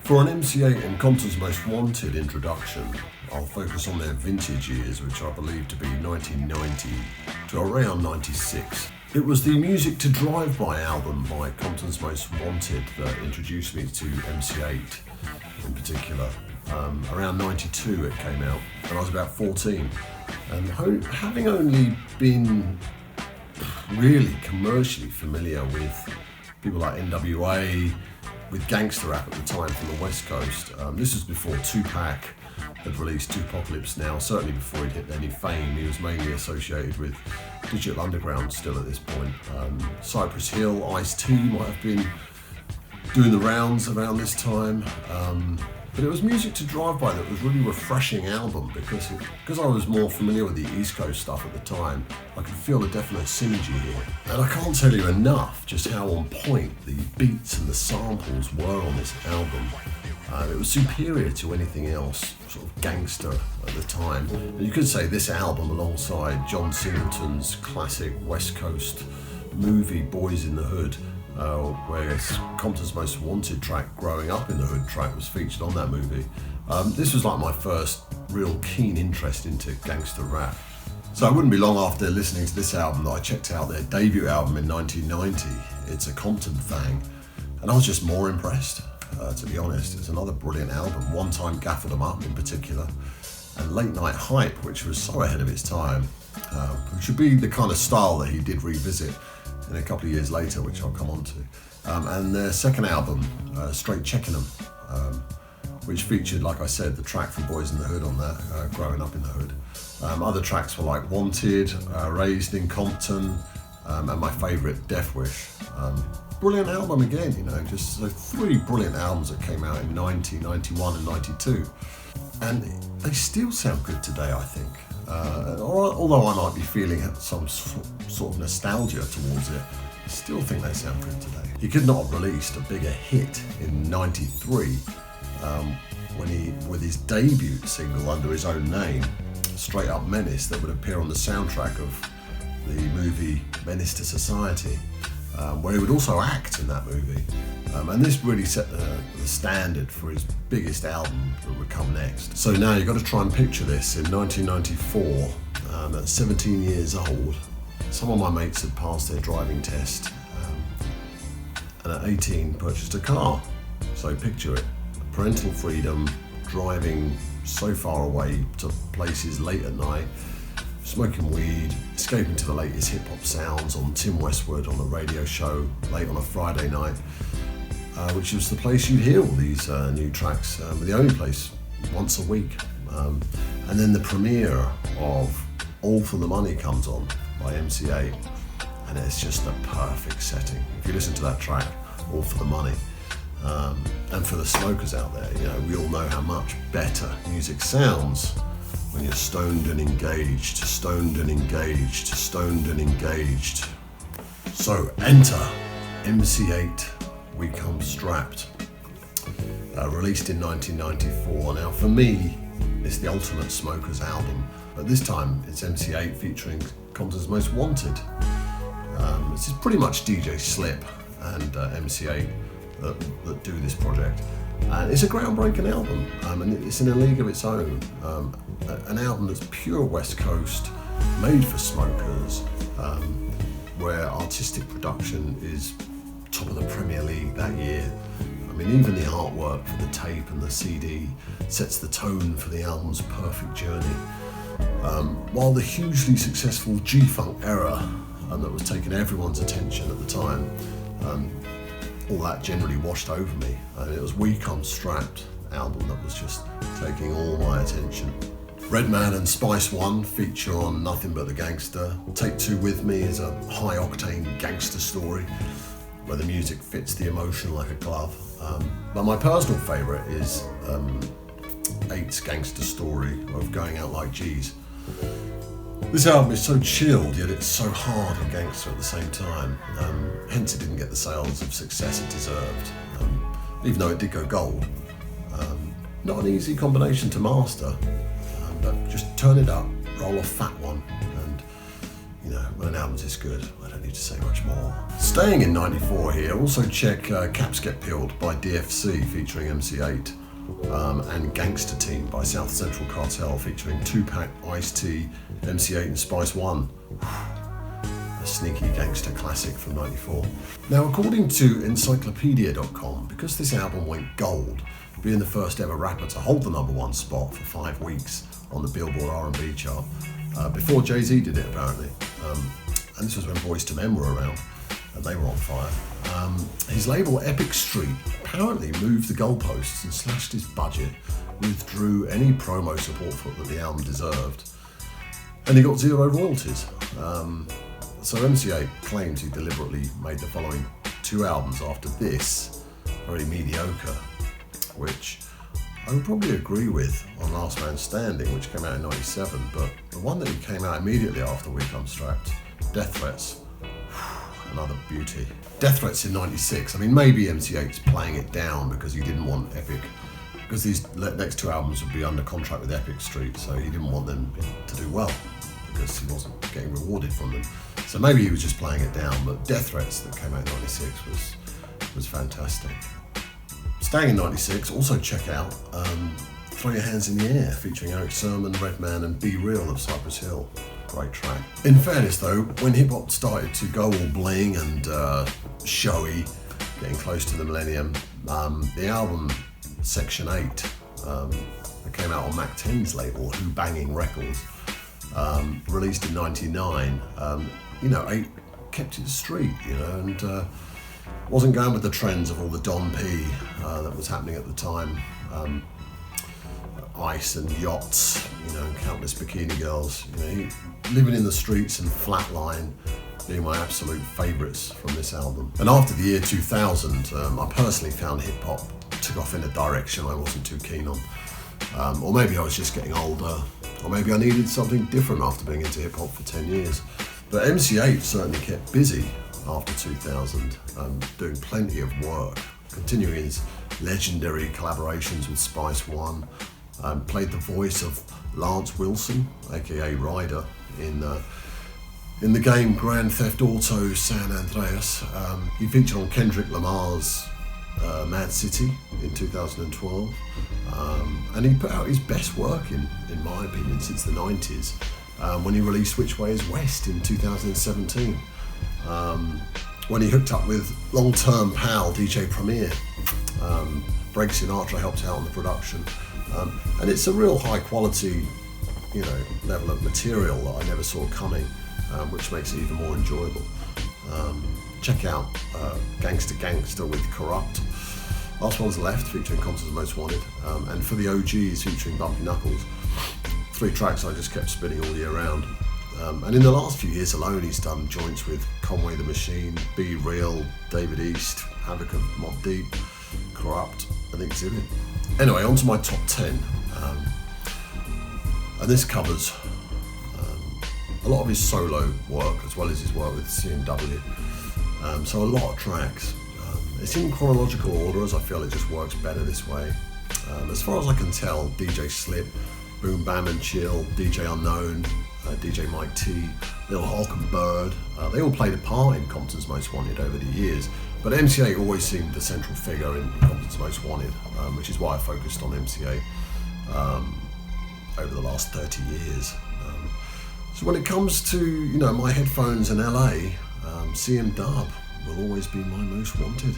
For an MC8 and Compton's Most Wanted introduction, I'll focus on their vintage years, which I believe to be 1990 to around 96. It was the Music to Driveby album by Compton's Most Wanted that introduced me to MC8 in particular. Around 92 it came out, and I was about 14. And having only been really commercially familiar with people like NWA, with gangster rap at the time from the West Coast. This was before Tupac had released Tupacalypse Now, certainly before he'd hit any fame. He was mainly associated with Digital Underground still at this point. Cypress Hill, Ice-T might have been doing the rounds around this time. But it was Music to Driveby that was really refreshing album because I was more familiar with the East Coast stuff at the time. I could feel a definite synergy here. And I can't tell you enough just how on point the beats and the samples were on this album. It was superior to anything else sort of gangster at the time. And you could say this album alongside John Singleton's classic West Coast movie Boys in the Hood, where Compton's Most Wanted track, Growing Up in the Hood track, was featured on that movie. This was like my first real keen interest into gangster rap. So it wouldn't be long after listening to this album that I checked out their debut album in 1990. It's a Compton Thang, and I was just more impressed, to be honest. It's another brilliant album. One Time Gaffered 'Em Up in particular, and Late Night Hype, which was so ahead of its time, which would be the kind of style that he did revisit in a couple of years later, which I'll come on to. And their second album, Streight Checkin' 'Em, which featured, like I said, the track from Boys in the Hood on that, Growing Up in the Hood. Other tracks were like Wanted, Raised in Compton, and my favourite, Death Wish. Brilliant album again, you know, just three brilliant albums that came out in 90, 91 and 92. And they still sound good today, I think. Although I might be feeling some sort of nostalgia towards it, I still think they sound good today. He could not have released a bigger hit in 93 with his debut single under his own name, Streiht Up Menace, that would appear on the soundtrack of the movie Menace to Society, where he would also act in that movie. And this really set the standard for his biggest album that would come next. So now you've got to try and picture this. In 1994, at 17 years old, some of my mates had passed their driving test, and at 18 purchased a car. So picture it, parental freedom, driving so far away to places late at night, smoking weed, escaping to the latest hip-hop sounds on Tim Westwood on the radio show late on a Friday night, which was the place you'd hear all these new tracks, the only place once a week. And then the premiere of All for the Money comes on by MC8, and it's just the perfect setting. If you listen to that track, All for the Money, and for the smokers out there, you know, we all know how much better music sounds when you're stoned and engaged, stoned and engaged, stoned and engaged. So enter MC8 We Come Strapped, released in 1994. Now for me, it's the ultimate smokers album, but this time it's MC8 featuring Compton's Most Wanted. This is pretty much DJ Slip and MC8 that do this project. And it's a groundbreaking album, and it's in a league of its own. An album that's pure West Coast, made for smokers, where artistic production is top of the Premier League that year. I mean, even the artwork for the tape and the CD sets the tone for the album's perfect journey. While the hugely successful G-Funk era that was taking everyone's attention at the time, all that generally washed over me, and it was We Come Strapped album that was just taking all my attention. Redman and Spice One feature on Nothing But the Gangsta. Take Two With Me is a high-octane gangster story where the music fits the emotion like a glove. But my personal favourite is Eiht's gangster story of Going Out Like G's. This album is so chilled, yet it's so hard and gangster at the same time. Hence it didn't get the sales of success it deserved, even though it did go gold. Not an easy combination to master, but just turn it up, roll a fat one, and you know, when an album's this good, I don't need to say much more. Staying in 94 here, also check Caps Get Peeled by DFC featuring MC8 and Gangsta Team by South Central Cartel featuring Tupac, Ice-T, MC8 and Spice One. A sneaky gangster classic from 94. Now, according to Encyclopedia.com, because this album went gold, being the first ever rapper to hold the #1 spot for 5 weeks on the Billboard R&B chart, before Jay-Z did it apparently, and this was when Boyz II Men were around and they were on fire. His label Epic Street apparently moved the goalposts and slashed his budget, withdrew any promo support that the album deserved, and he got 0 royalties. So MC8 claims he deliberately made the following 2 albums after this, very mediocre, which I would probably agree with on Last Man Standing, which came out in 97, but the one that he came out immediately after We Come Strapped, Death Threatz, another beauty. Death Threatz in 96, I mean maybe MC8's playing it down because he didn't want Epic, because these next 2 albums would be under contract with Epic Street, so he didn't want them to do well because he wasn't getting rewarded from them. So maybe he was just playing it down, but Death Threatz that came out in 96 was fantastic. Staying in 96, also check out Throw Your Hands in the Air featuring Eric Sermon, Redman and Be Real of Cypress Hill. Great track. In fairness though, when hip hop started to go all bling and showy, getting close to the millennium, the album Section 8 that came out on Mac 10's label, Who Banging Records, released in 99, Eiht kept it street, and wasn't going with the trends of all the Don P that was happening at the time. Ice and yachts, and countless bikini girls. Living in the Streets and Flatline being my absolute favourites from this album. And after the year 2000, I personally found hip hop took off in a direction I wasn't too keen on. Or maybe I was just getting older, or maybe I needed something different after being into hip hop for 10 years. But MC8 certainly kept busy after 2000, doing plenty of work, continuing his legendary collaborations with Spice One, played the voice of Lance Wilson, aka Ryder, in the game Grand Theft Auto San Andreas. He featured on Kendrick Lamar's Mad City in 2012, and he put out his best work, in my opinion, since the 90s, when he released Which Way Is West in 2017. When he hooked up with long-term pal DJ Premier. Break Sinatra helped out on the production. And it's a real high quality, level of material that I never saw coming, which makes it even more enjoyable. Check out Gangsta Gangsta with Kurupt. Last One's Left featuring Comptons Most Wanted, and For the OGs featuring Bumpy Knuckles. 3 tracks I just kept spinning all year round. And in the last few years alone, he's done joints with Conway the Machine, Be Real, David East, Havoc of Mobb Deep, Kurupt, and Exhibit. Anyway, on to my top 10. And this covers a lot of his solo work as well as his work with CMW. So a lot of tracks. It's in chronological order, as I feel it just works better this way. As far as I can tell, DJ Slip, Boom Bam and Chill, DJ Unknown, DJ Mike T, Lil Hawk and Bird, they all played a part in Compton's Most Wanted over the years, but MC8 always seemed the central figure in Compton's Most Wanted, which is why I focused on MC8 over the last 30 years. So when it comes to my headphones in LA, CM Dub will always be my most wanted.